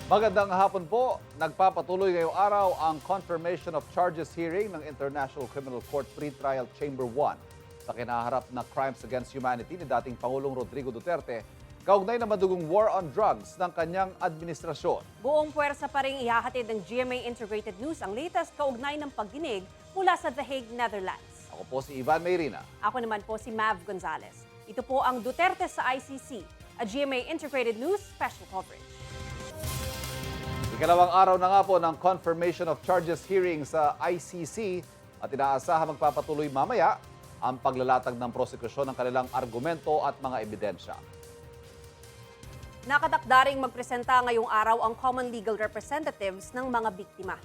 Magandang hapon po. Nagpapatuloy ngayong araw ang confirmation of charges hearing ng International Criminal Court Pre-Trial Chamber 1 sa kinaharap na crimes against humanity ni dating Pangulong Rodrigo Duterte kaugnay na madugong war on drugs ng kanyang administrasyon. Buong puwersa pa rin ihahatid ng GMA Integrated News ang latest kaugnay ng pagdinig mula sa The Hague, Netherlands. Ako po si Ivan Mayrina. Ako naman po si Mav Gonzalez. Ito po ang Duterte sa ICC, a GMA Integrated News special coverage. Ikalawang araw na nga po ng confirmation of charges hearing sa ICC at inaasahan magpapatuloy mamaya ang paglalatag ng prosekusyon ng kanilang argumento at mga ebidensya. Nakatakdaring magpresenta ngayong araw ang common legal representatives ng mga biktima.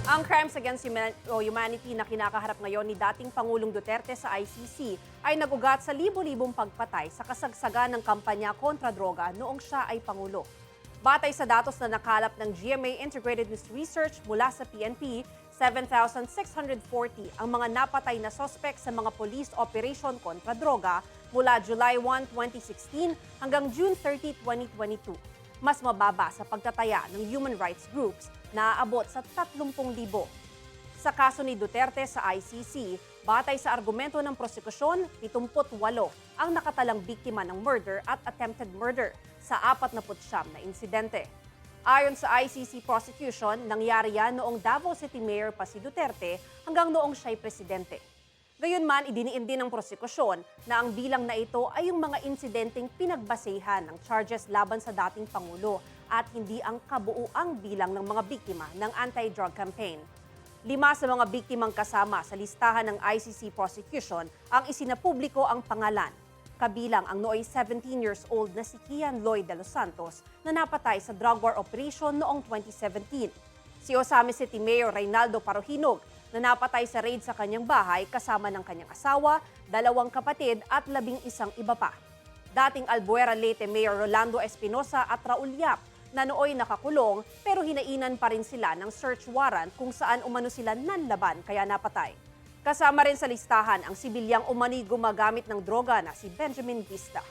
Ang crimes against humanity na kinakaharap ngayon ni dating Pangulong Duterte sa ICC ay nagugat sa libo-libong pagpatay sa kasagsagan ng kampanya kontra droga noong siya ay Pangulo. Batay sa datos na nakalap ng GMA Integrated News Research mula sa PNP, 7,640 ang mga napatay na sospek sa mga police operation kontra droga mula July 1, 2016 hanggang June 30, 2022. Mas mababa sa pagtataya ng human rights groups na aabot sa 30,000. Sa kaso ni Duterte sa ICC, batay sa argumento ng prosekusyon, 78 ang nakatalang biktima ng murder at attempted murder sa 49 na insidente. Ayon sa ICC prosecution, nangyari yan noong Davao City Mayor pa si Duterte hanggang noong siya'y presidente. Gayunman, idiniin din ng prosekusyon na ang bilang na ito ay yung mga insidenteng pinagbasehan ng charges laban sa dating Pangulo at hindi ang kabuuang bilang ng mga biktima ng anti-drug campaign. 5 sa mga biktimang kasama sa listahan ng ICC prosecution ang isinapubliko ang pangalan. Kabilang ang nooy 17 years old na si Kian Lloyd de los Santos na napatay sa drug war operation noong 2017. Si Osame City Mayor Reynaldo Parohinog na napatay sa raid sa kanyang bahay kasama ng kanyang asawa, 2 kapatid at 11 iba pa. Dating Albuera Leyte Mayor Rolando Espinosa at Raul Yap na nooy nakakulong pero hinainan pa rin sila ng search warrant kung saan umano sila nanlaban kaya napatay. Kasama rin sa listahan ang sibilyang umani gumagamit ng droga na si Benjamin Vista.